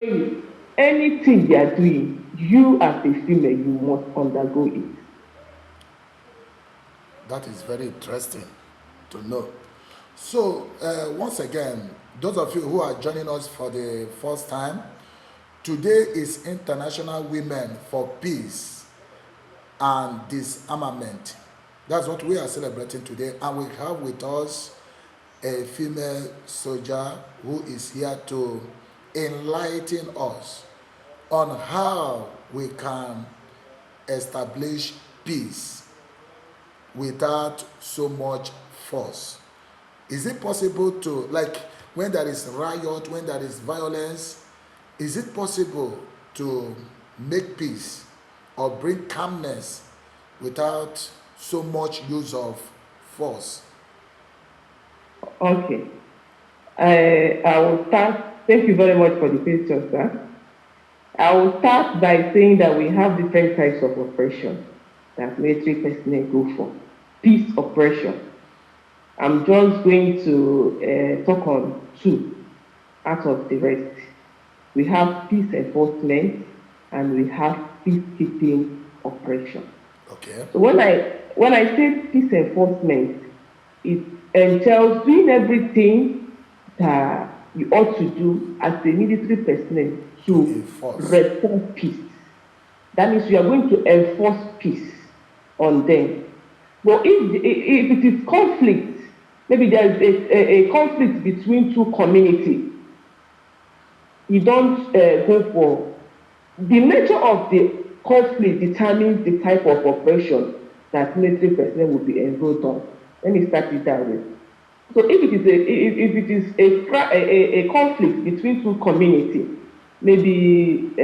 anything they are doing, you as a female, you must undergo it. That is very interesting to know. So, once again, those of you who are joining us for the first time, today is International Women for Peace and Disarmament. That's what we are celebrating today, and we have with us a female soldier who is here to enlighten us on how we can establish peace without so much force. Is it possible to, like, when there is riot, when there is violence, is it possible to make peace or bring calmness without so much use of force? Okay. I will start. Thank you very much for the question, sir. I will start by saying that we have different types of operation that military personnel go for. Peace operation. I'm just going to talk on two out of the rest. We have peace enforcement and we have peacekeeping operation. Okay. So when I say peace enforcement, it entails doing everything that you ought to do as a military personnel To to enforce. restore peace. That means you are going to enforce peace on them. But if it is conflict, maybe there is a conflict between two communities, you don't go for. The nature of the conflict determines the type of operation that military personnel will be enrolled on. Let me start it that way. So if it is a conflict between two communities, maybe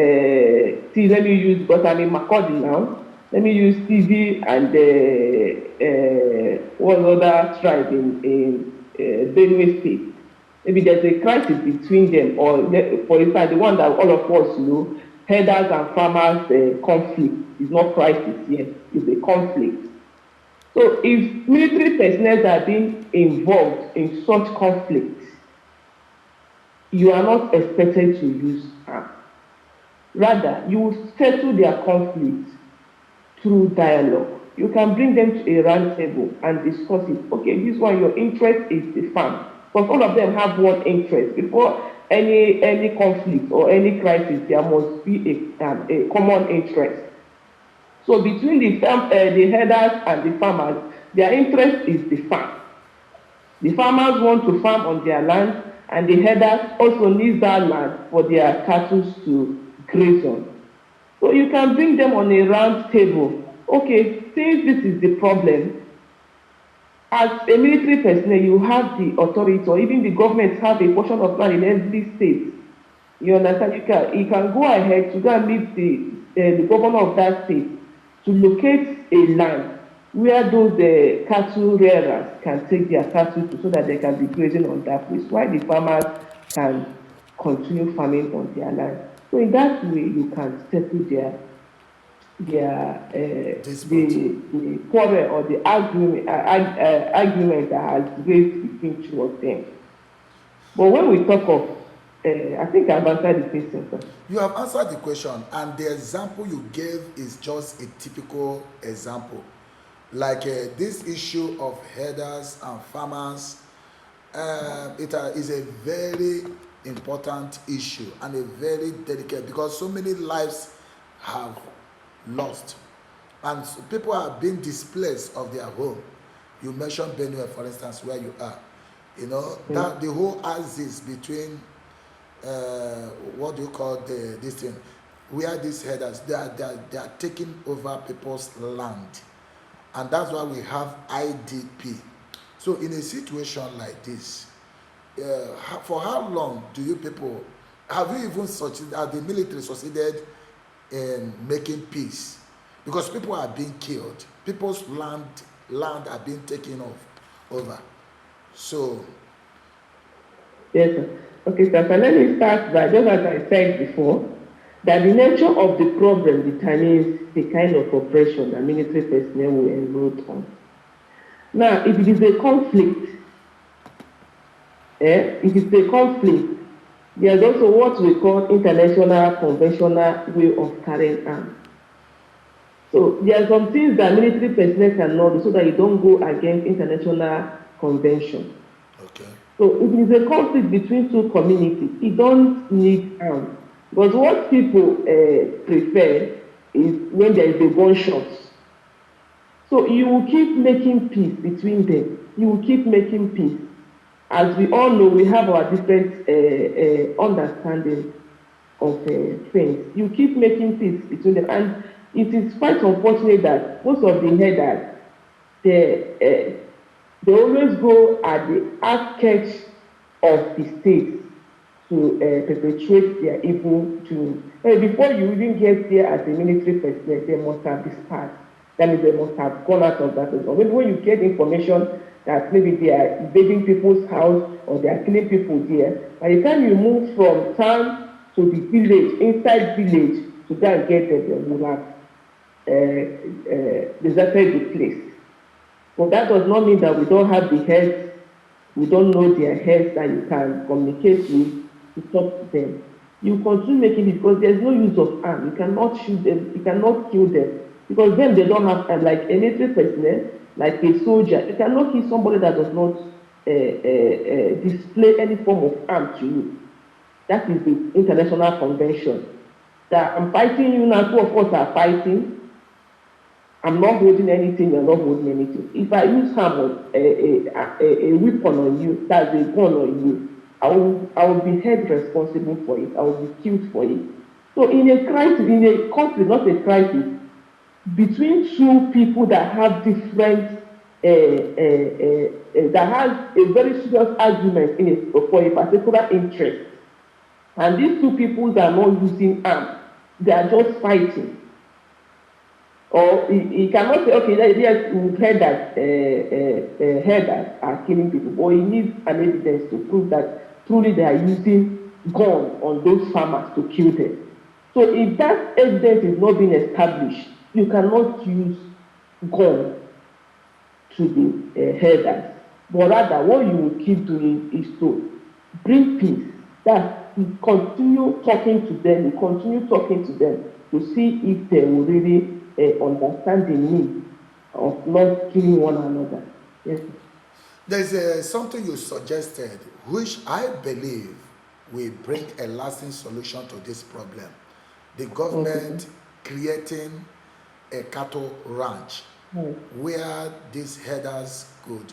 see, let me use, because I'm in Makurdi now. Let me use TV and one other tribe in Benue State. Maybe there's a crisis between them, or for instance, the one that all of us know, herders and farmers conflict is not crisis yet, it's a conflict. So if military personnel are being involved in such conflicts, you are not expected to use arms. Rather, you will settle their conflict through dialogue. You can bring them to a round table and discuss it. Okay, this one, your interest is the farm. Because all of them have one interest. Before any conflict or any crisis, there must be a common interest. So between the herders and the farmers, their interest is the farm. The farmers want to farm on their land, and the herders also need that land for their cattle to graze on. So you can bring them on a round table. Okay, since this is the problem, as a military personnel, you have the authority, or even the government have a portion of land in every state. You understand? You can go ahead to go and meet the governor of that state to locate a land where those cattle rearers can take their cattle to, so that they can be grazing on that place, while the farmers can continue farming on their land. So in that way, you can settle Dispute. the quarrel or the argument that has raised between two of them. But when we talk of, I think I've answered the question, sir. You have answered the question, and the example you gave is just a typical example. Like this issue of herders and farmers, it is a very important issue and a very delicate, because so many lives have lost, and people are being displaced of their home. You mentioned Benue, for instance, where you are. You know Mm. that the whole axis between what do you call this thing, where these headers, they are taking over people's land, and that's why we have IDP. So in a situation like this, for how long do you people, have you even succeeded, have the military succeeded in making peace? Because people are being killed, people's land are being taken off over. So Yes, sir. Okay, sir. So let me start by, just as I said before, that the nature of the problem determines the kind of operation that military personnel will enroll on. Now, if it is a conflict, if it's a conflict, There's also what we call international conventional way of carrying arms. So there are some things that military personnel cannot do so that you don't go against international convention. Okay. So if it is a conflict between two communities, you don't need arms. But what people prefer is when there is a gunshot. So you will keep making peace between them. You will keep making peace. As we all know, we have our different understanding of things. You keep making peace between them, and it is quite unfortunate that most of the headers they always go at the outskirts of the state to perpetrate their evil doing. Before you even get there as a military personnel, they must have dispersed. That means they must have gone out of that place. Or maybe when you get information that maybe they are invading people's house or they are killing people there, by the time you move from town to the village, inside village, to go and get them, they will have deserted the place. But that does not mean that we don't have the heads, we don't know their heads that you can communicate with to talk to them. You continue making it because there's no use of arm. You cannot shoot them, you cannot kill them. Because then they don't have, like a military personnel, like a soldier, you cannot kill somebody that does not display any form of arm to you. That is the international convention. That I'm fighting you now, two of us are fighting. I'm not holding anything, you're not holding anything. If I use hammer, a weapon on you, that's a gun on you, I will be held responsible for it. I will be killed for it. So in a crisis, in a conflict, not a crisis, between two people that have different, that has a very serious argument for a particular interest, and these two people are not using arms, they are just fighting. Or he cannot say, okay, yes, we've heard that herders are killing people, but he needs an evidence to prove that truly they are using gun on those farmers to kill them. So if that evidence is not being established, you cannot use gun to the herders. But rather, what you will keep doing is to bring peace. That you continue talking to them, you continue talking to them to see if they will really understand the need of not killing one another. Yes. There's something you suggested, which I believe will bring a lasting solution to this problem. The Okay. government creating a cattle ranch Yes. where these herders could,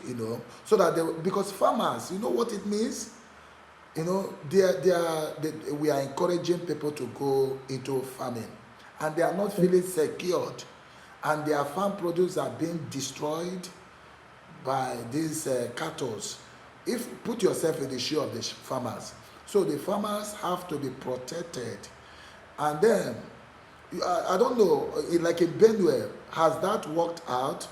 so that because farmers, you know what it means? We are encouraging people to go into farming and they are not feeling secured and their farm produce are being destroyed by these cattle. If put yourself in the shoe of the farmers, so the farmers have to be protected, and then I don't know, like in Benue, has that worked out?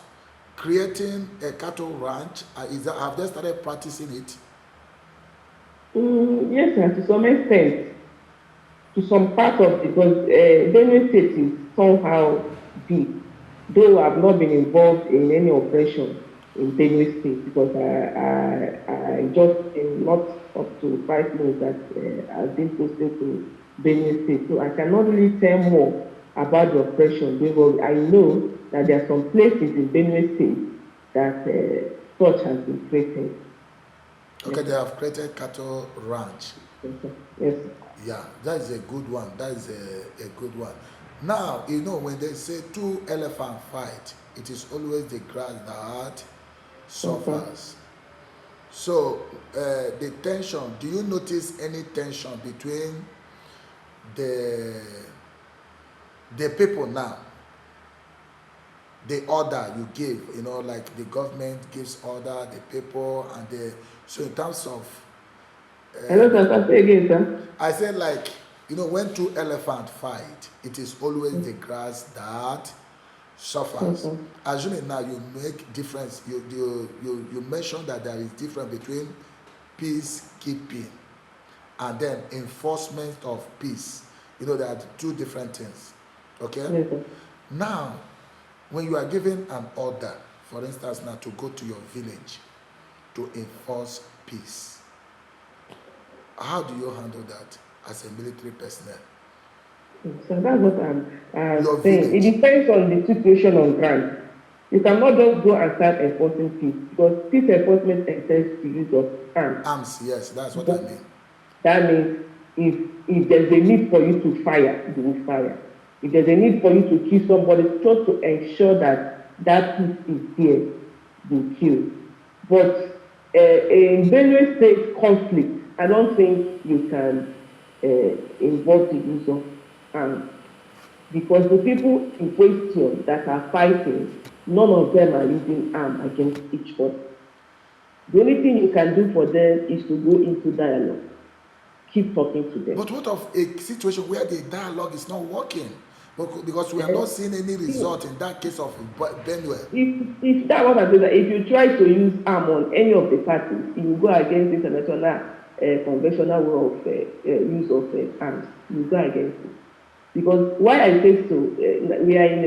Creating a cattle ranch, have they started practicing it? Yes, sir, to some extent, to some part of it, because Benue State is somehow big, though I've not been involved in any operation in Benue State because I just am not up to 5 minutes that I've been posted to Benue State. So I cannot really tell more about the operation. Because I know that there are some places in Benue State that such has been created. Yes, Okay, they sir. have created cattle ranch. Yes, sir. Yes, sir. Yeah, that is a good one. That is a good one. Now, when they say two elephant fight, it is always the grass that Okay. suffers. So, the tension, do you notice any tension between the the people now? The order you give, like the government gives order, the people, and so in terms of, Hello, the, sir. Say again, sir. I said, like, when two elephants fight, it is always the grass that suffers. Okay. Assuming now you make difference, you mentioned that there is difference between peacekeeping and then enforcement of peace. There are two different things. Okay? Yes, sir. Now, when you are given an order, for instance, now to go to your village to enforce peace, How do you handle that as a military personnel? So that's what I'm Your saying. It village. depends on the situation on ground. You cannot just go and start enforcing peace because peace enforcement entails the use of arms. Arms, yes, that's what I But mean. that means if there's a need for you to fire, you will fire. If there's a need for you to kill somebody, just to ensure that that peace is there, you kill. But in Benue State conflict, I don't think you can involve the use of arms because the people in question that are fighting, none of them are using arms against each other. The only thing you can do for them is to go into dialogue, keep talking to them. But what of a situation where the dialogue is not working? Because we are not seeing any result in that case of Benue. If that was I say that if you try to use arm on any of the parties, you go against international conventional way of use of arms. You go against it because why I say so, we are in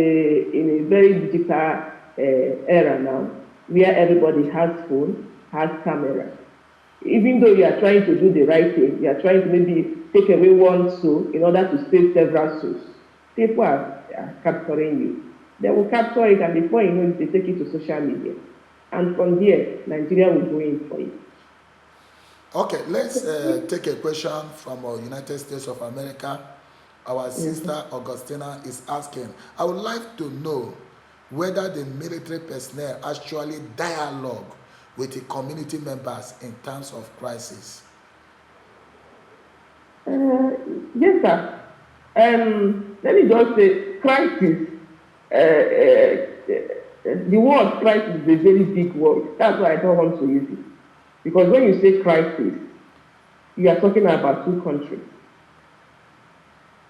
a very digital era now, where everybody has phone, has camera. Even though you are trying to do the right thing, you are trying to maybe take away one soul in order to save several souls. People are capturing you. They will capture it, and before you know it, they take it to social media. And from there, Nigeria will go in for it. Okay, let's take a question from United States of America. Our sister Augustina is asking, I would like to know whether the military personnel actually dialogue with the community members in times of crisis. Yes, sir. Let me just say, crisis. The word crisis is a very big word. That's why I don't want to use it. Because when you say crisis, you are talking about two countries.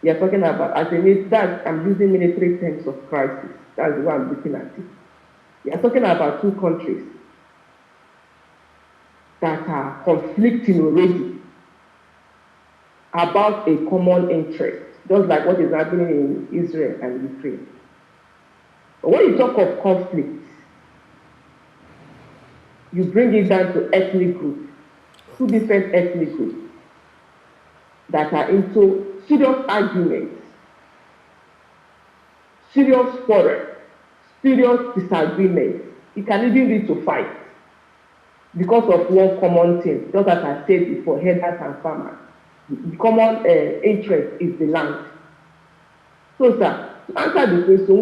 You are talking about, as a that I'm using military terms of crisis. That's the way I'm looking at it. You are talking about two countries that are conflicting already about a common interest, just like what is happening in Israel and Ukraine. But when you talk of conflict, you bring it down to ethnic groups, two different ethnic groups that are into serious arguments, serious quarrel, serious disagreements. It can even lead to fight because of one common thing, just as I said before, herders and farmers. The common interest is the land. So, sir, to answer the question,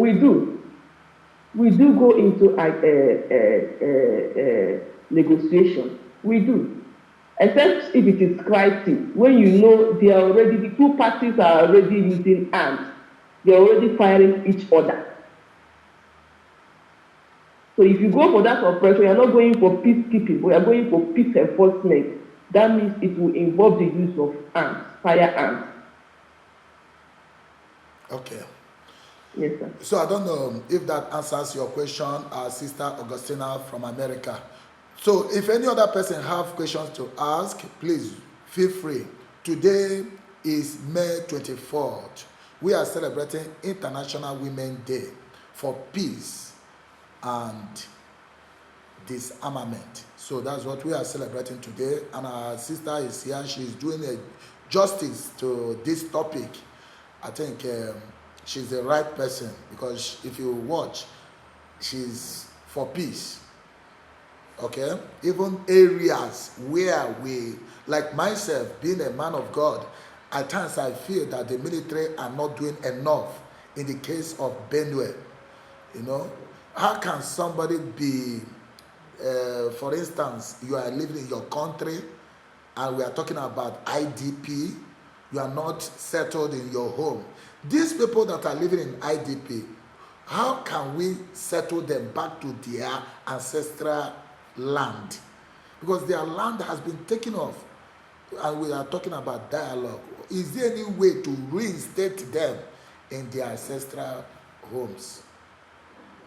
we do go into negotiation. We do, except if it is crisis, when you know the two parties are already using arms, they are already firing each other. So if you go for that operation, you are not going for peacekeeping, but you are going for peace enforcement. That means it will involve the use of arms, firearms. Okay. Yes, sir. So I don't know if that answers your question, Sister Augustina from America. So if any other person have questions to ask, please feel free. Today is May 24th. We are celebrating International Women's Day for Peace and Disarmament. So that's what we are celebrating today. And our sister is here. She's doing a justice to this topic. I think she's the right person because if you watch, she's for peace. Okay, even areas where we, like myself, being a man of God, at times I feel that the military are not doing enough in the case of Benue. You know, how can somebody be, for instance, you are living in your country and we are talking about IDP, you are not settled in your home. These people that are living in IDP, how can we settle them back to their ancestral land? Because their land has been taken off, and we are talking about dialogue. Is there any way to reinstate them in their ancestral homes?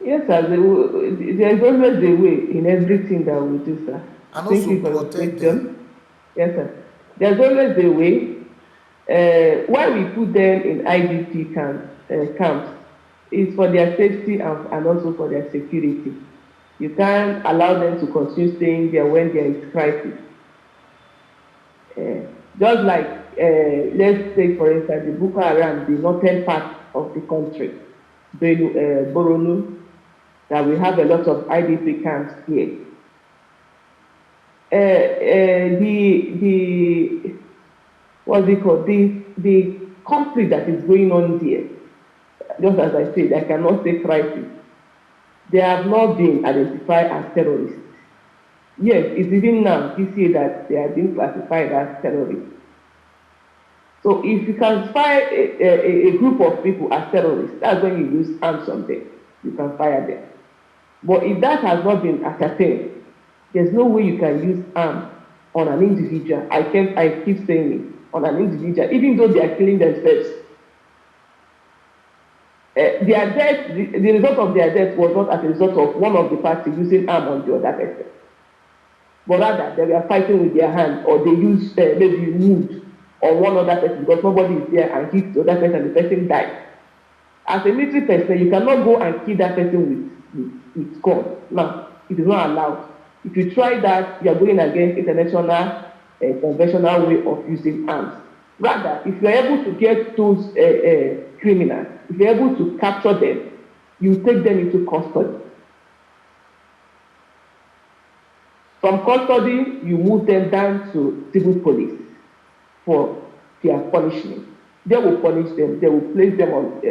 Yes, sir. There is always a way in everything that we do, sir. And Thank also you for the protect them. question. Yes, sir. There's always a way. Why we put them in IDP camps is for their safety and also for their security. You can't allow them to continue staying there when there is crisis. Just like, let's take for instance the Boko Haram, the northern part of the country, Boronu, that we have a lot of IDP camps here. The what's it called? The conflict that is going on there, just as I said, I cannot say crisis. They have not been identified as terrorists. Yes, it's even now this year that they are being classified as terrorists. So if you can find a group of people as terrorists, that's when you use arms on them. You can fire them. But if that has not been ascertained, there's no way you can use arms on an individual. I keep saying it, on an individual, even though they are killing themselves. Their death, the result of their death was not as a result of one of the parties using arm on the other person, but rather they were fighting with their hands, or they used maybe wood on one other person because nobody is there and hit the other person and the person died. As a military person, you cannot go and kill that person with gun. No, it is not allowed. If you try that, you are going against international conventional way of using arms. Rather, if you are able to get those criminals, if you are able to capture them, you take them into custody. From custody, you move them down to civil police for their punishment. They will punish them. They will place them on,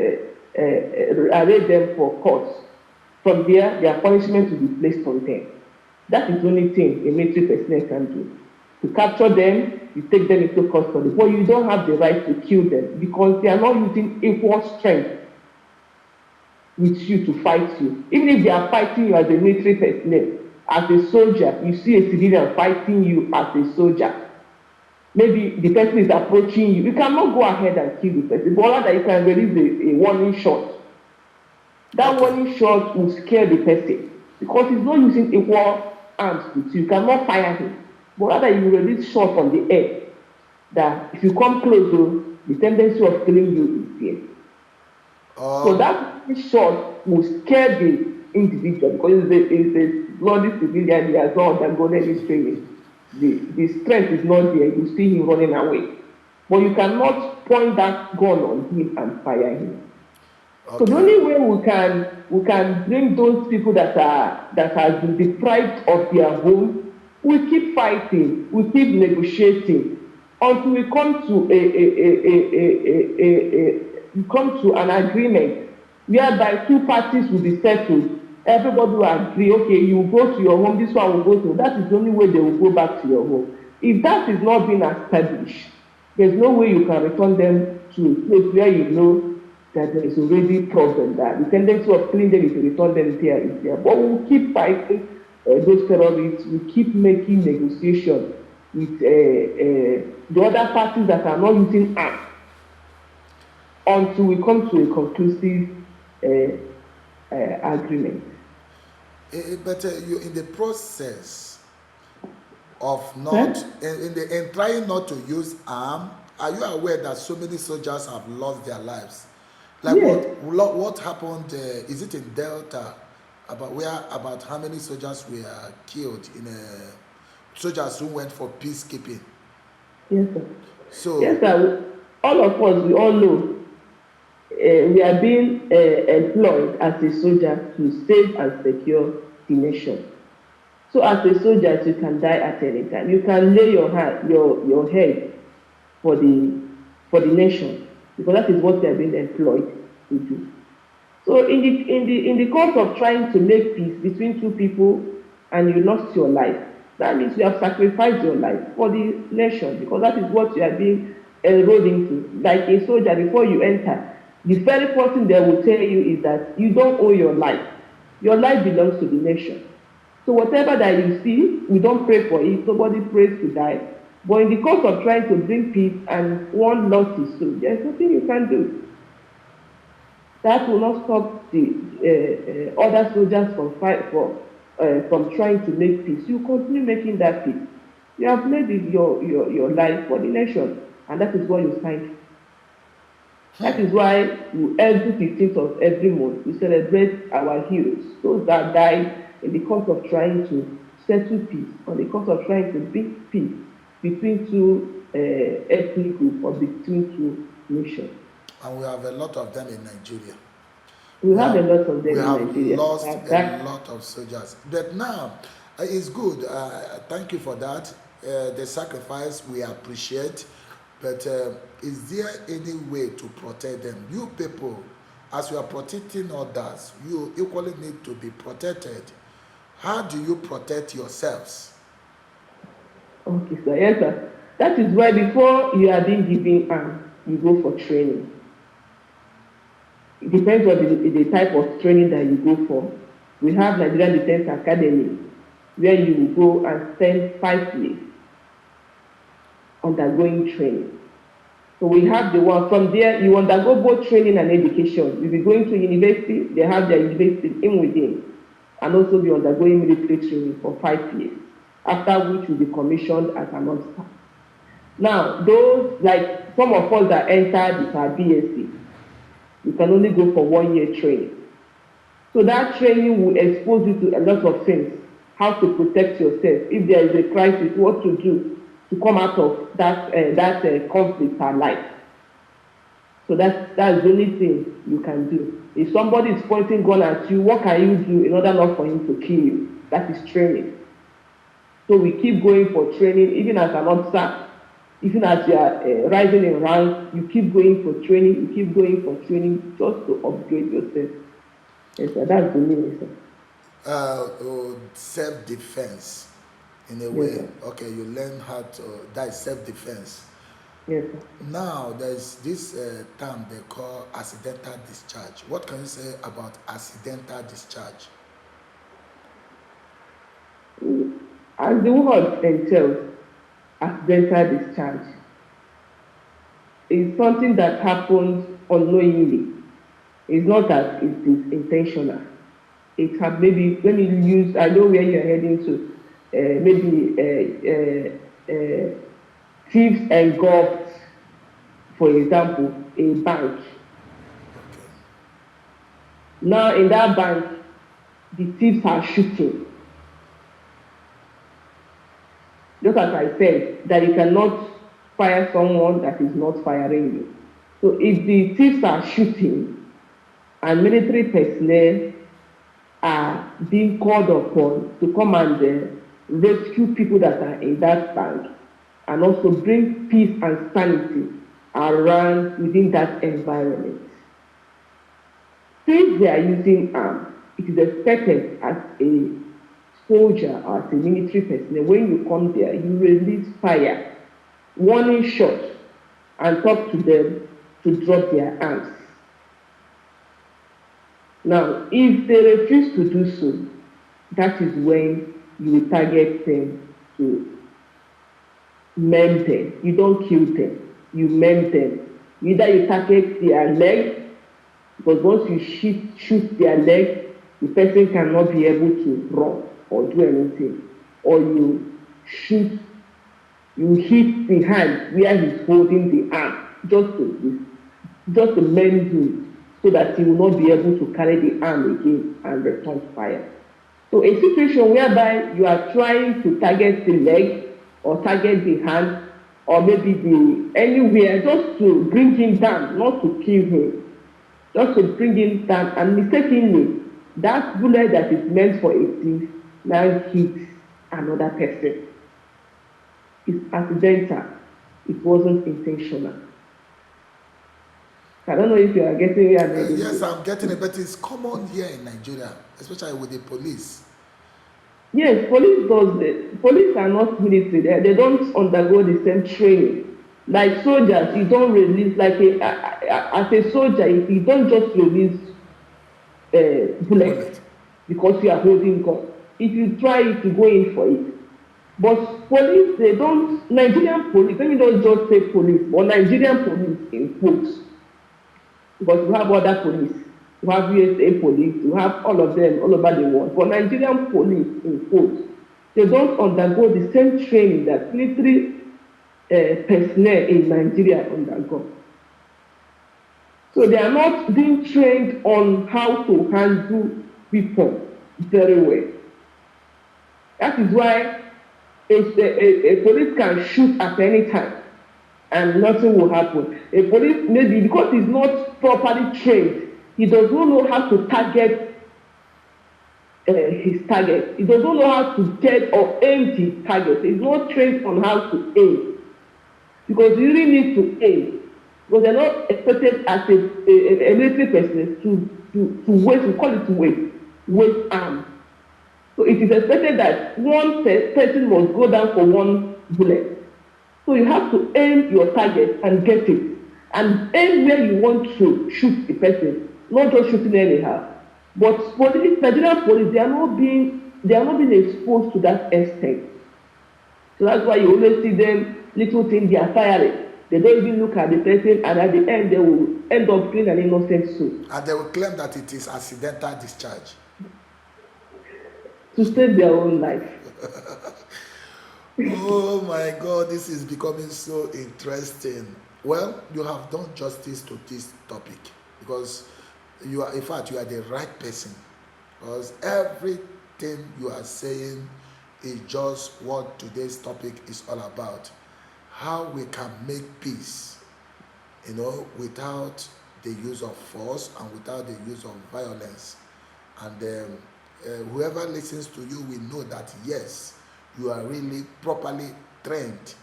array them for courts. From there, their punishment will be placed on them. That is the only thing a military personnel can do. To capture them, you take them into custody. But you don't have the right to kill them because they are not using equal strength with you to fight you. Even if they are fighting you as a military personnel, as a soldier, you see a civilian fighting you as a soldier. Maybe the person is approaching you. You cannot go ahead and kill the person, but rather you can release a warning shot. That warning shot will scare the person because he's not using equal arms with you. You cannot fire him, but rather you release shot on the air that if you come close, the tendency of killing you is there. So that shot will scare the individual because it's a bloody civilian. He has not undergone any training. The strength is not there. You see him running away, but you cannot point that gun on him and fire him. So the only way we can bring those people that have been deprived of their home, we keep fighting, we keep negotiating until we come to an agreement whereby two parties will be settled. Everybody will agree, okay, you will go to your home, this one will go to, that is the only way they will go back to your home. If that is not being established, there's no way you can return them to a place where you know that there is already problem, that the tendency of killing them if you return them there is there. But we will keep fighting those terrorists, we keep making negotiations with the other parties that are not using arms until we come to a conclusive agreement. But you, in the process of not, in trying not to use arm, are you aware that so many soldiers have lost their lives? Like Yes. what happened? Is it in Delta? About how many soldiers were killed in soldiers who went for peacekeeping? Yes, sir. So Yes, sir. All of us, we all know we are being employed as a soldier to save and secure the nation. So as a soldier, you can die at any time. You can lay your head for the nation because that is what they are being employed to do. So in the course of trying to make peace between two people and you lost your life, that means you have sacrificed your life for the nation because that is what you are being enrolled into. Like a soldier, before you enter, the very first thing they will tell you is that you don't owe your life. Your life belongs to the nation. So whatever that you see, we don't pray for it. Nobody prays to die. But in the course of trying to bring peace and one lost his soul, there's nothing you can do. That will not stop the other soldiers from trying to make peace. You continue making that peace. You have made it your life for the nation, and that is what you signed. That is why every 15th of every month we celebrate our heroes, those that died in the course of trying to settle peace, or the course of trying to bring peace between two ethnic group or between two nations. And we have a lot of them in Nigeria. We have a lot of them we in have Nigeria. lost a lot of soldiers. But now, it's good. Thank you for that. The sacrifice we appreciate. But is there any way to protect them? You people, as you are protecting others, you equally need to be protected. How do you protect yourselves? Okay, sir. Yes, sir. That is why before you are being given arm, you go for training. It depends on the type of training that you go for. We have Nigerian Defense Academy, where you will go and spend 5 years undergoing training. So we have the one from there, you undergo both training and education. You'll be going to university, they have their university in within, and also be undergoing military training for 5 years, after which you'll be commissioned as an officer. Now, those, like some of us that entered with our BSc, you can only go for 1 year training. So that training will expose you to a lot of things, how to protect yourself, if there is a crisis, what to do to come out of that conflict alive. So that's the only thing you can do. If somebody is pointing gun at you, what can you do in order not for him to kill you? That is training. So we keep going for training, even as an officer, even as you are rising in rank, you keep going for training, just to upgrade yourself. Yes, sir, that's the meaning, sir. Self-defense, in a Yes, way. sir. Okay, you learn how to, that is self-defense. Yes, sir. Now, there's this term they call accidental discharge. What can you say about accidental discharge? As the word entails, accidental discharge is something that happens unknowingly. It's not that it is intentional. It can maybe, when you use, I know where you're heading to, thieves engulfed, for example, a bank. Now in that bank, the thieves are shooting. Just as I said, that you cannot fire someone that is not firing you. So if the thieves are shooting and military personnel are being called upon to come and rescue people that are in that bank and also bring peace and sanity around within that environment. Since they are using arms, it is expected as a soldier or as a military personnel, when you come there, you release fire, warning shots, and talk to them to drop their arms. Now, if they refuse to do so, that is when you will target them to maim them. You don't kill them, you maim them. Either you target their leg, because once you shoot their leg, the person cannot be able to run or do anything. Or you hit the hand where he's holding the arm, just to maim him, so that he will not be able to carry the arm again and return fire. So a situation whereby you are trying to target the leg or target the hand or maybe anywhere, just to bring him down, not to kill him, just to bring him down, and mistakenly that bullet that is meant for a thief now hits another person. It's accidental. It wasn't intentional. I don't know if you are getting it. Yes, I'm getting it, but it's common here in Nigeria, especially with the police. Yes, police are not military. They don't undergo the same training. Like soldiers, you don't release, as a soldier, you don't just release bullets because you are holding gun. If you try to go in for it. But police, they don't, Nigerian police, let me not just say police, but Nigerian police in quotes. Because we have other police, we have USA police, we have all of them all over the world. But Nigerian police, in quotes, they don't undergo the same training that military personnel in Nigeria undergo. So they are not being trained on how to handle weapons very well. That is why a police can shoot at any time. and nothing will happen. A police, maybe because he's not properly trained, he does not know how to target his target. He does not know how to get or aim his target. He's not trained on how to aim, because you really need to aim, because they're not expected as a military person to waste, we call it waste arm. So it is expected that one person must go down for one bullet. So you have to aim your target and get it, and aim where you want to shoot the person, not just shooting anyhow. But police, Nigerian police, they are not being exposed to that extent. So that's why you always see them, little things they are firing. They don't even look at the person, and at the end they will end up killing an innocent soul. And they will claim that it is accidental discharge. To save their own life. Oh my God, this is becoming so interesting. Well, you have done justice to this topic, because you are, in fact, you are the right person, because everything you are saying is just what today's topic is all about. How we can make peace, without the use of force and without the use of violence. And whoever listens to you will know that yes, you are really properly trained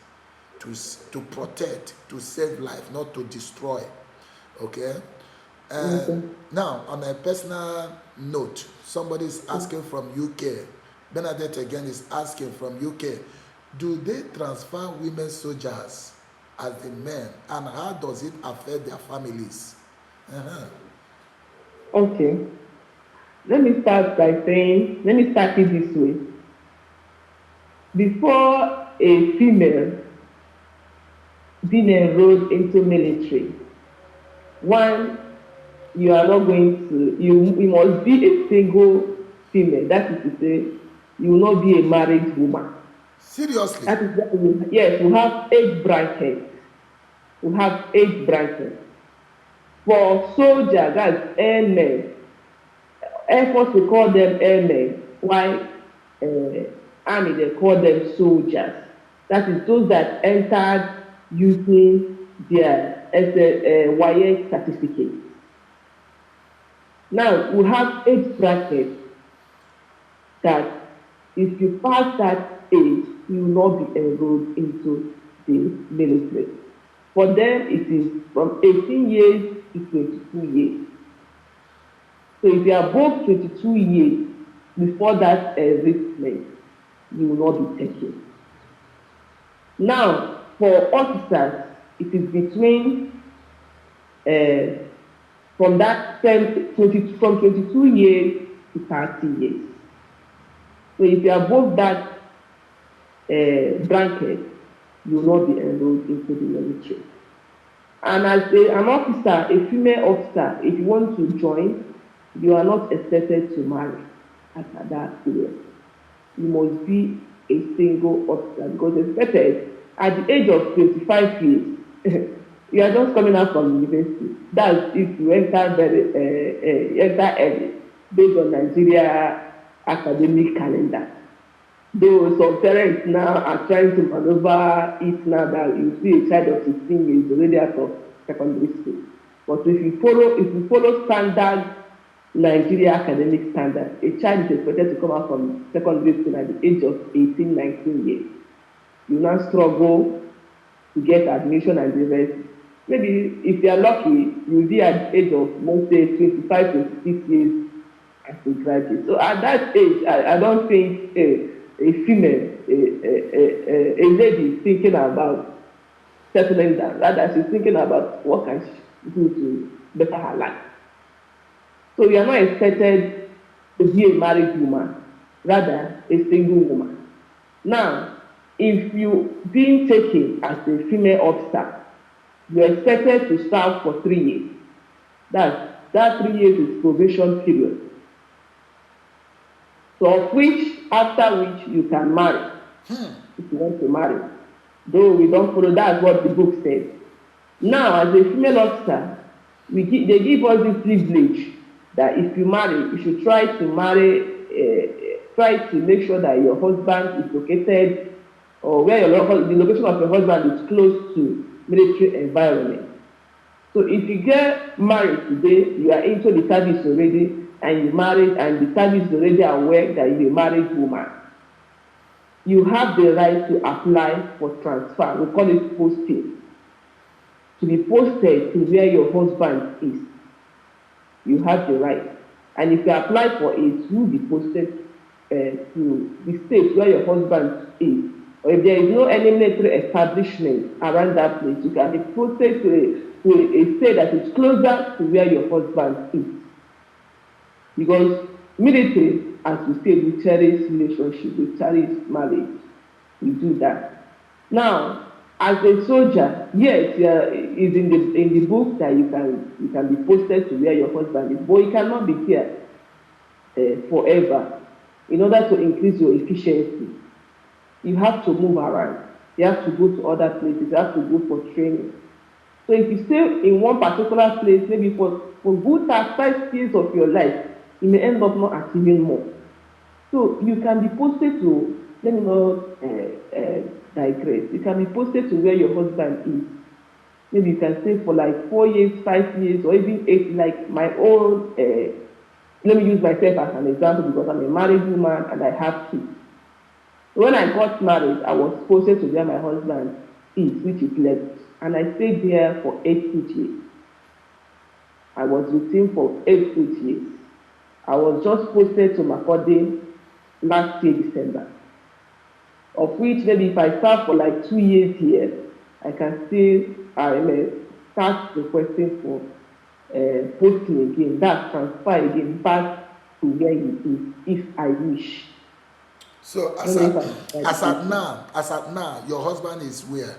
to protect, to save life, not to destroy. Okay. Now, on a personal note, somebody is asking from UK. Bernadette again is asking from UK. Do they transfer women soldiers as the men, and how does it affect their families? Okay. Let me start it this way. Before a female being enrolled into military, one, you are not going to, you must be a single female. That is to say, you will not be a married woman. Seriously? That is, yes, we have age brackets. For soldiers, that's airmen. Air Force, we call them airmen. While Army, they call them soldiers. That is those that entered using their YX certificate. Now, we have age brackets that if you pass that age, you will not be enrolled into the military. For them, it is from 18 years to 22 years. So if you are above 22 years before that enlistment, you will not be taken. Now, for officers, it is between from 22 years to 30 years. So if you are above that bracket, you will not be enrolled into the military. And as an officer, a female officer, if you want to join, you are not expected to marry at that period. You must be a single officer, because expected at the age of 25 years, you are just coming out from university. That's if you enter early, based on Nigeria academic calendar. Though some parents now are trying to maneuver it now that you see a child of 16 years already out of secondary school. But if you follow standard Nigeria academic standard, a child is expected to come out from secondary school at the age of 18, 19 years. You now struggle to get admission and the rest. Maybe if you are lucky, you'll be at the age of, let's say, 25, 26 years as a graduate. So at that age, I don't think a female, a lady is thinking about settling down. Rather, she's thinking about what can she do to better her life. So you are not expected to be a married woman, rather a single woman. Now, if you being taken as a female officer, you are expected to serve for 3 years. That 3 years is probation period. So after which you can marry, if you want to marry. Though we don't follow, that's what the book says. Now, as a female officer, they give us this privilege that if you marry, you should try to make sure that your husband is located, or where the location of your husband is close to military environment. So if you get married today, you are into the service already, and you married, and the service is already aware that you're a married woman, you have the right to apply for transfer. We call it posting. To be posted to where your husband is. You have the right. And if you apply for it, you will be posted to the state where your husband is. Or if there is no any military establishment around that place, you can be posted to a state that is closer to where your husband is. Because military, as we say, we cherish relationship, we cherish marriage. We do that. Now, as a soldier, yes, it's in the book that you can be posted to where your husband is, but you cannot be here forever. In order to increase your efficiency, you have to move around. You have to go to other places. You have to go for training. So if you stay in one particular place, maybe for good 5 years of your life, you may end up not achieving more. So you can be posted to, let me not digress. You can be posted to where your husband is. Maybe you can stay for like 4 years, 5 years, or even 8, like my own, let me use myself as an example because I'm a married woman and I have kids. When I got married, I was posted to where my husband is, which is Lagos. And I stayed there for 8 good years. I was with him for 8 good years. I was just posted to Makurdi last year, December. Of which maybe if I start for like 2 years here, I can still start requesting for posting again, that transfer again back to where he is, if I wish. So as at now, your husband is where?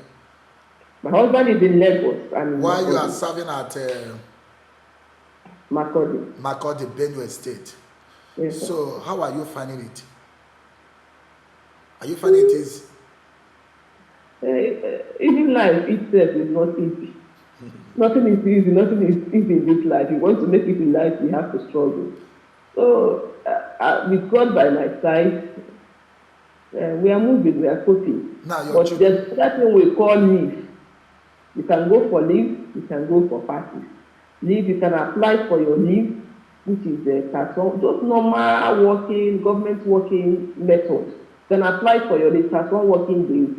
My husband is in Lagos. And while you are serving at Makurdi, Benue State. Yes, so how are you finding it? Are you finding it easy? Even life itself is not easy. Nothing is easy. Nothing is easy in this life. If you want to make it in life, you have to struggle. So with God by my side, we are moving. We are coping. But there's that thing we call leave. You can go for leave. You can go for parties. Leave. You can apply for your leave, which is just normal working, government working methods. You can apply for your leave, that's 1 working day.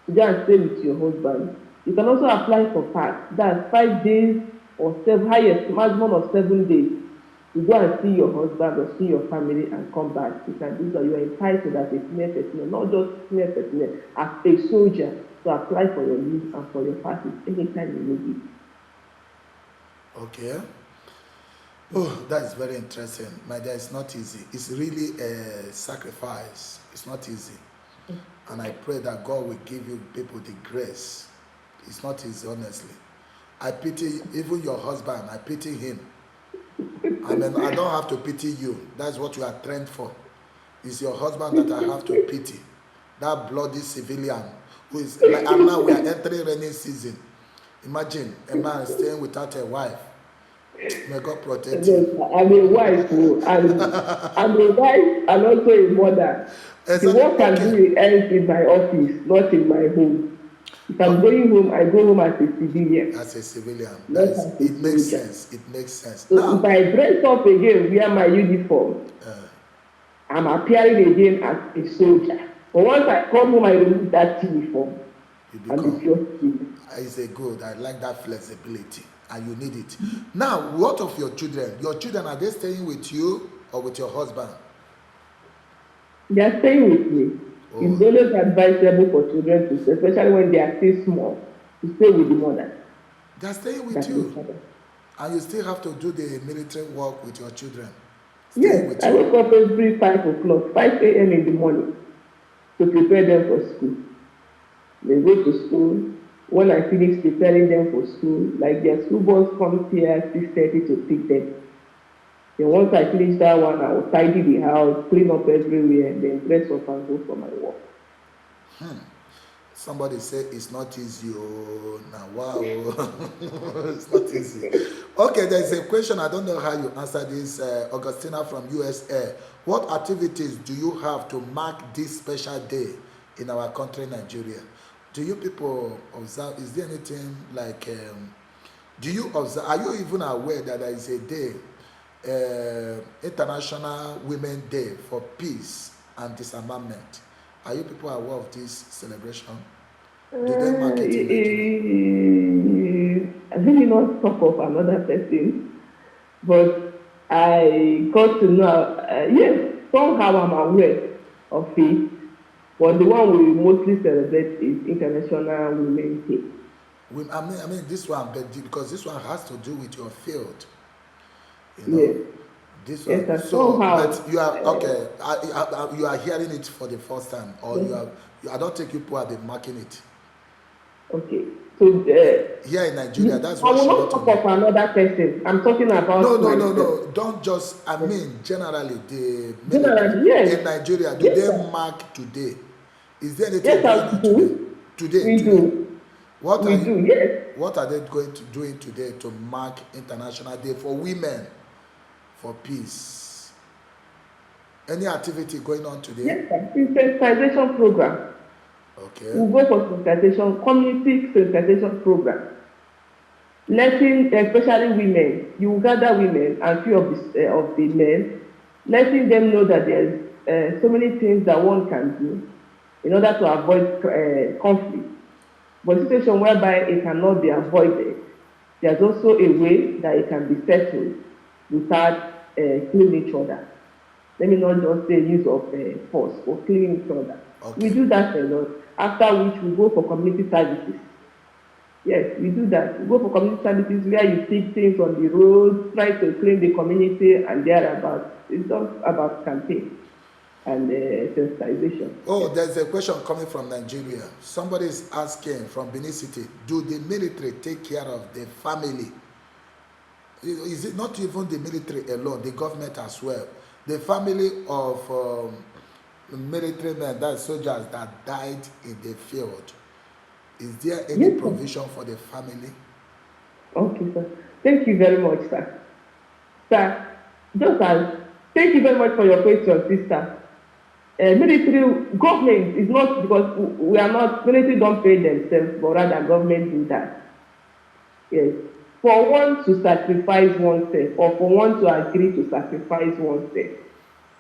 To go and stay with your husband. You can also apply for part. That's 5 days or 7, highest maximum of 7 days. You go and see your husband or see your family and come back. You can do that. You are entitled as a senior personnel, not just senior personnel, as a soldier, to apply for your leave and for your parties anytime you need it. Okay. Oh, that is very interesting. My dear, it's not easy. It's really a sacrifice. It's not easy. And I pray that God will give you people the grace. It's not easy, honestly. I pity even your husband. I pity him. I mean, I don't have to pity you. That's what you are trained for. It's your husband that I have to pity. That bloody civilian who is like, and now we are entering rainy season. Imagine a man staying without a wife. May God protect you. I'm a wife, and I'm a wife and also a mother. The work I do ends in my office, not in my home. If I'm going home, I go home as a civilian. As a civilian, it makes sense. It makes sense. So now, if I dress up again, wear my uniform, I'm appearing again as a soldier. But once I come home, I remove that uniform. It's a good. I like that flexibility, and you need it. Now, what of your children? Your children, are they staying with you or with your husband? They are staying with me. Oh. It's always advisable for children to stay, especially when they are still small, to stay with the mother. They are staying with you, and you still have to do the military work with your children. Yes, I wake up every 5 o'clock, 5 a.m. in the morning, to prepare them for school. They go to school. When I finish preparing them for school, like their school bus comes here at 6:30 to pick them. Then once I finish that one, I will tidy the house, clean up everywhere, then dress up and go for my work. Somebody said it's not easy. Oh, now wow, it's not easy. Okay, there is a question. I don't know how you answer this. Augustina from USA. What activities do you have to mark this special day in our country, Nigeria? Do you people observe? Is there anything like? Do you observe? Are you even aware that there is a day, International Women Day for Peace and Disarmament? Are you people aware of this celebration? Do they mark it in Nigeria? Let me not talk of another person, but I got to know, yes, somehow I'm aware of it, but the one we mostly celebrate is International Women's Day. I mean this one, but because this one has to do with your field, you know. Yes, This one. yes, and So, but somehow, you are okay. You are hearing it for the first time, or yes, you have. I don't think people have been marking it. okay. So, Here in Nigeria, that's I what will she not want to talk know. of another person. I'm talking No, about no, no, myself. no. Don't just. I Yes. mean, generally, the military Generally, yes, in Nigeria, do yes, they sir. mark today? Is there anything Yes, going sir, we on today? do. Today, We today. do. What are We you? do, yes. What are they going to doing today to mark International Day for Women for Peace? Any activity going on today? Yes, sir. Sensitization program. Okay. We go for sensitization, community sensitization program. Letting, especially women, you gather women and few of the men, letting them know that there's so many things that one can do in order to avoid conflict. But situation whereby it cannot be avoided, there's also a way that it can be settled without killing each other. Let me not just say use of force or killing each other. We Okay. do that a lot. After which we go for community services. Yes, we do that. We go for community services where you pick things on the road, try to clean the community and thereabouts. It's just about campaign and sensitization. Oh, Yes. there's a question coming from Nigeria. Somebody is asking from Benin City, do the military take care of the family? Is it not even the military alone, the government as well? The family of military men, that's soldiers that died in the field. Is there any Yes, sir. provision for the family? Okay, sir. Thank you very much, sir. Sir, just as thank you very much for your question, sister. Military government is not because we are not military don't pay themselves, but rather government do that. Yes. For one to sacrifice oneself or for one to agree to sacrifice oneself,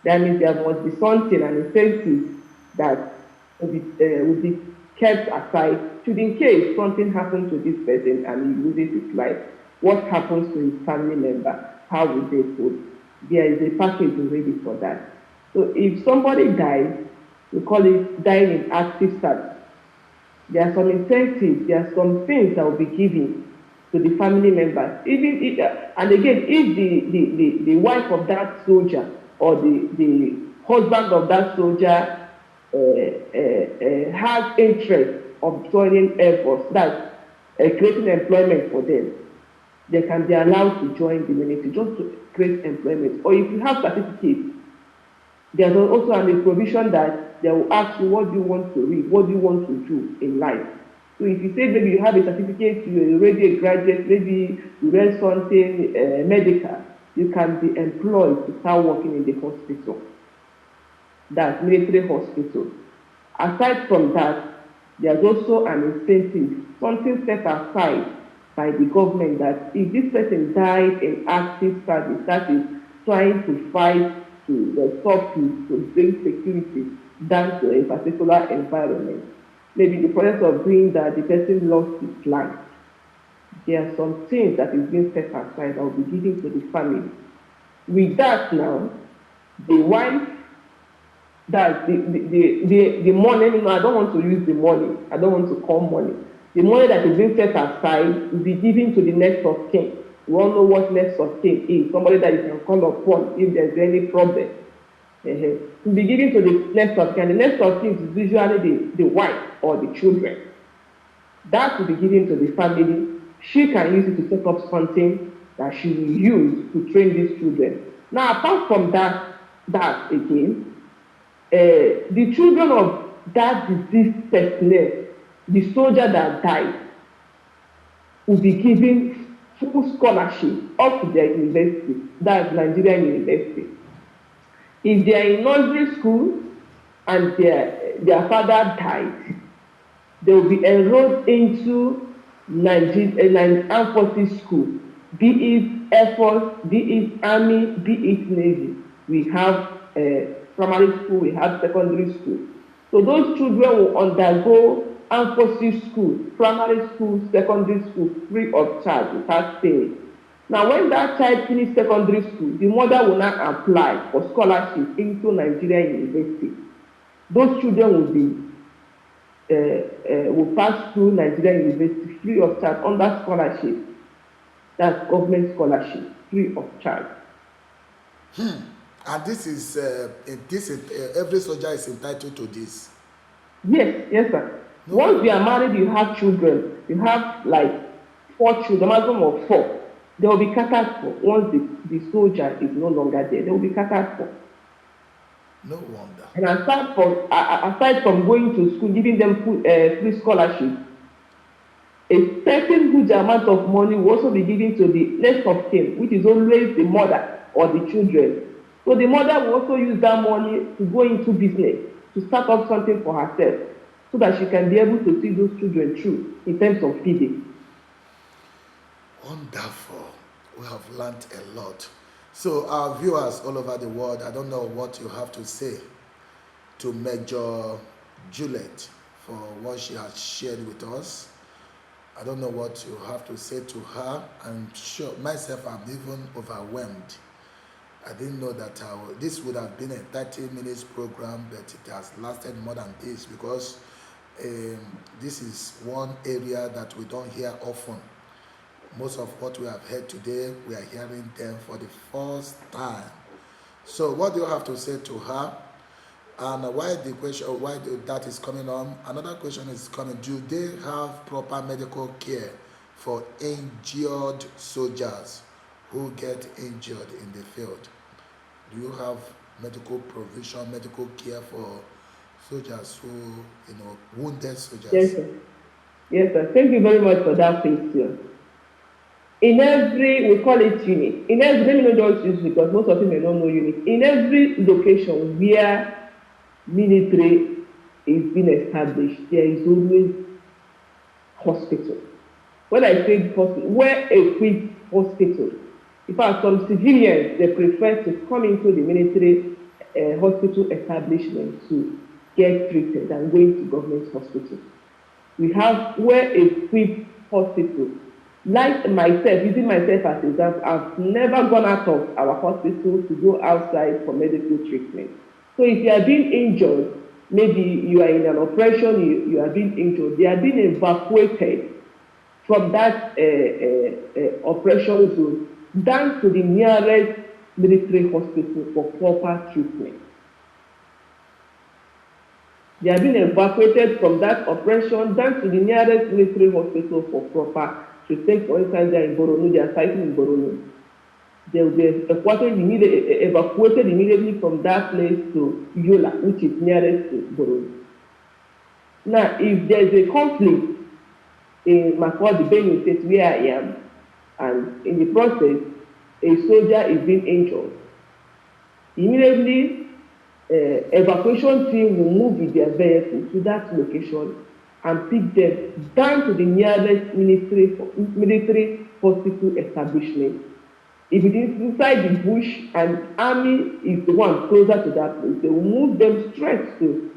that means there must be something, an incentive that will be kept aside should in case something happens to this person and he loses his life, what happens to his family member? How will they cope? There is a package already for that. So if somebody dies, we call it dying in active service. There are some incentives, there are some things that will be given to the family members. Even if, and again, if the wife of that soldier or the husband of that soldier has interest of joining Air Force, that's creating employment for them, they can be allowed to join the military just to create employment. Or if you have certificates, there's also a provision that they will ask you what do you want to read, what do you want to do in life. So if you say maybe you have a certificate, you're already a graduate, maybe you read something medical, you can be employed to start working in the hospital. That's military hospital. Aside from that, there's also an incentive, something set aside by the government that if this person died in active service, that is trying to fight to stop peace, to bring security down to a particular environment. Maybe the process of doing that, the person lost his life. There are some things that is being set aside that will be given to the family. With that now, the wife, that the money, I don't want to use the money, I don't want to call money. The money that is being set aside will be given to the next of kin. We all know what next of kin is, somebody that you can call upon if there's any problem. Will be given to the next of kin. The next of kin is usually the wife or the children. That will be given to the family. She can use it to set up something that she will use to train these children. Now, apart from that again, the children of that deceased personnel, the soldier that died, will be given full scholarship up to their university, that's Nigerian university. If they are in nursery school and their father died, they will be enrolled into Nigerian Armed Forces School, be it Air Force, be it Army, be it Navy. We have primary school, we have secondary school. So those children will undergo Armed Forces School, primary school, secondary school, free of charge without paying. Now, when that child finish secondary school, the mother will now apply for scholarship into Nigerian university. Those children will pass through Nigerian university free of charge under scholarship. That's government scholarship, free of charge. And this is every soldier is entitled to this. Yes, yes, sir. No. Once you are married, you have children. You have like 4 children, maximum of 4. They will be catered for. Once the soldier is no longer there, they will be catered for. No wonder. And aside from going to school, giving them free scholarship, a certain huge amount of money will also be given to the next of kin, which is always the mother or the children. So the mother will also use that money to go into business, to start up something for herself, so that she can be able to see those children through in terms of feeding. Wonderful. We have learned a lot. So our viewers all over the world, I don't know what you have to say to Major Juliet for what she has shared with us. I don't know what you have to say to her. I'm sure myself, I'm even overwhelmed. I didn't know that this would have been a 30 minutes program, but it has lasted more than this because this is one area that we don't hear often. Most of what we have heard today, we are hearing them for the first time. So what do you have to say to her? And why that is coming on? Another question is coming. Do they have proper medical care for injured soldiers who get injured in the field? Do you have medical provision, medical care for soldiers who, wounded soldiers? Yes, sir. Yes, sir. Thank you very much for that question. In every, we call it unit. In every, let me not just use because most of you may not know unit. In every location where military is being established, there is always hospital. When I say hospital, well-equipped hospital. In fact, some civilians, they prefer to come into the military hospital establishment to get treated than going to government hospital. We have well-equipped hospital. Like myself, using myself as an example, I've never gone out of our hospital to go outside for medical treatment. So if you are being injured, maybe you are in an operation, you are being injured, they are being evacuated from that operation zone down to the nearest military hospital for proper treatment. They are being evacuated from that operation down to the nearest military hospital for proper treatment. For instance, they are in Boronu, they are fighting in Boronu. They will be evacuated immediately from that place to Yola, which is nearest to Boronu. Now, if there is a conflict in Makurdi, Benue State, where I am, and in the process, a soldier is being injured, immediately, evacuation team will move with their vehicle to that location and pick them down to the nearest military hospital establishment. If it is inside the bush and army is the one closer to that place, they will move them straight to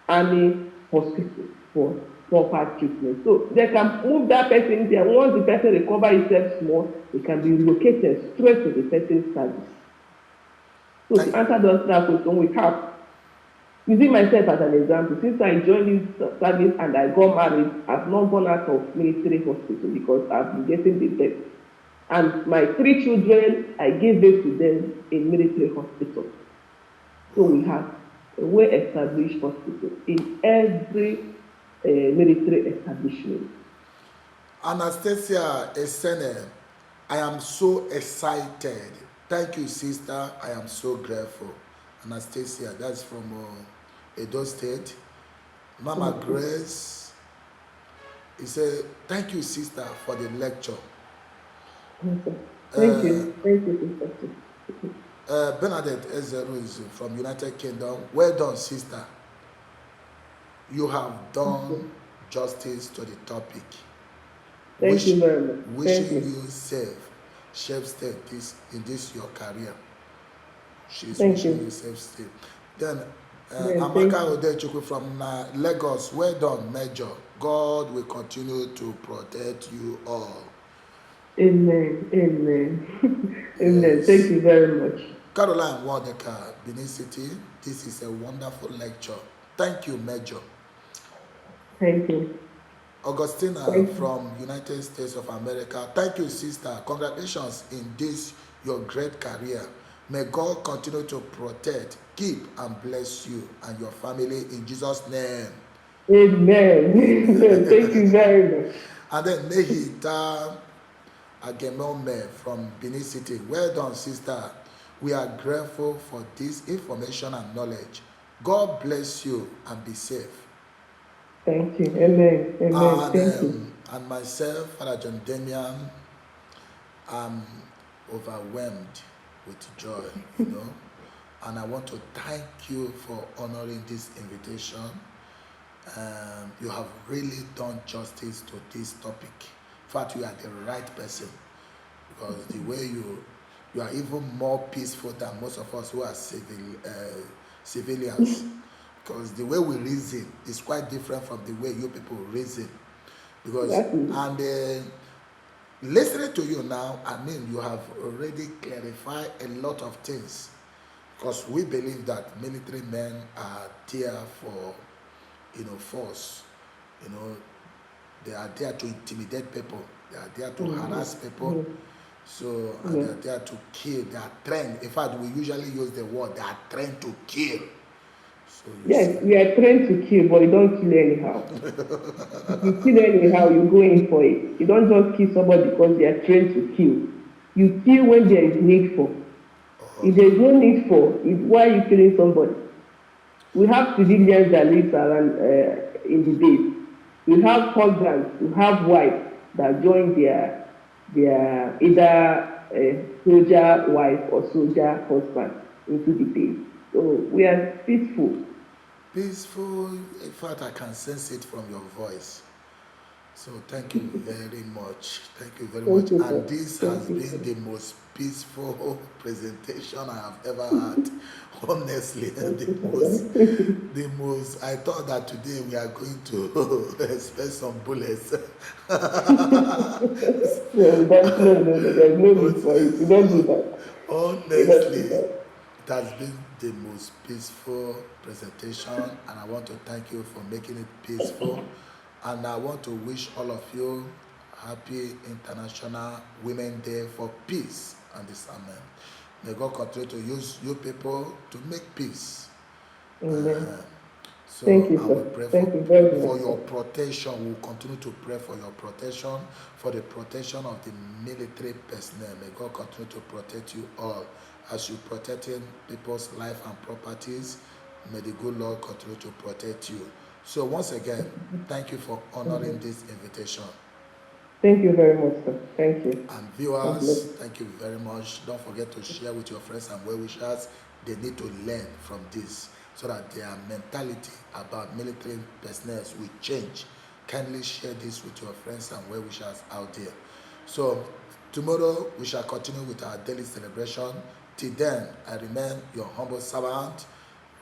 army hospital for proper treatment. So they can move that person there. Once the person recovers himself small, they can be relocated straight to the person's service. So to answer that question, we have, using myself as an example, since I joined this service and I got married, I've not gone out of military hospital because I've been getting the debt. And my 3 children, I gave birth to them in military hospital. So we have a well-established hospital in every military establishment. Anastasia Esene, I am so excited. Thank you, sister. I am so grateful. Anastasia, that's from Edo State. Mama Grace, he said, thank you, sister, for the lecture. Thank you. Thank you, sister. Bernadette Ezeru is from United Kingdom. Well done, sister. You have done justice to the topic. Thank you very much. Wishing Thank you. you safe stay in this your career. She's Thank wishing you. you safe stay. Then Yeah, thank Amaka you. Odechukwu from Lagos. Well done, Major. God will continue to protect you all. Amen. Amen. Amen. Thank Yes. you very much. Caroline Wadeka, Benin City. This is a wonderful lecture. Thank you, Major. Thank you. Augustina Thank you. from United States of America. Thank you, sister. Congratulations in this your great career. May God continue to protect, keep, and bless you and your family in Jesus' name. Amen. Amen. Thank you very much. And then Nehita Agemome from Benin City. Well done, sister. We are grateful for this information and knowledge. God bless you and be safe. Thank you. Amen. Amen. Thank you. And myself, Father John Damian, I'm overwhelmed with joy, and I want to thank you for honoring this invitation. You have really done justice to this topic. In fact, you are the right person, because the way you are even more peaceful than most of us who are civilians. Because the way we reason is quite different from the way you people reason. Because listening to you now, you have already clarified a lot of things. Because we believe that military men are there for, force. They are there to intimidate people. They are there to harass people. So, and they are there to kill. They are trained. In fact, we usually use the word, they are trained to kill. So yes, we are trained to kill, but you don't kill anyhow. If you kill anyhow, you go in for it. You don't just kill somebody because they are trained to kill. You kill when there is need for. If there is no need for, why are you killing somebody? We have civilians that live around in the base. We have husbands, we have wives that join their either soldier wife or soldier husband into the base. So we are peaceful. Peaceful. In fact, I can sense it from your voice. So thank you very much. Thank you very much. And this has been the most peaceful presentation I have ever had. Honestly, the most. I thought that today we are going to expect some bullets. No, there's no need for it. You don't do that. Honestly, it has been the most peaceful presentation, and I want to thank you for making it peaceful. And I want to wish all of you happy International Women's Day for Peace and Discernment. May God continue to use you people to make peace. So thank you, I will pray for your protection. We will continue to pray for your protection, for the protection of the military personnel. May God continue to protect you all as you protecting people's life and properties. May the good Lord continue to protect you. So once again, thank you for honoring this invitation. Thank you very much, sir. Thank you. And viewers, thank you very much. Don't forget to share with your friends and well-wishers. They need to learn from this so that their mentality about military personnel will change. Kindly share this with your friends and well-wishers out there. So tomorrow we shall continue with our daily celebration. Till then, I remain your humble servant,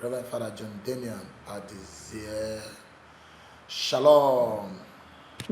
Reverend Father John Damian Adizia. Shalom.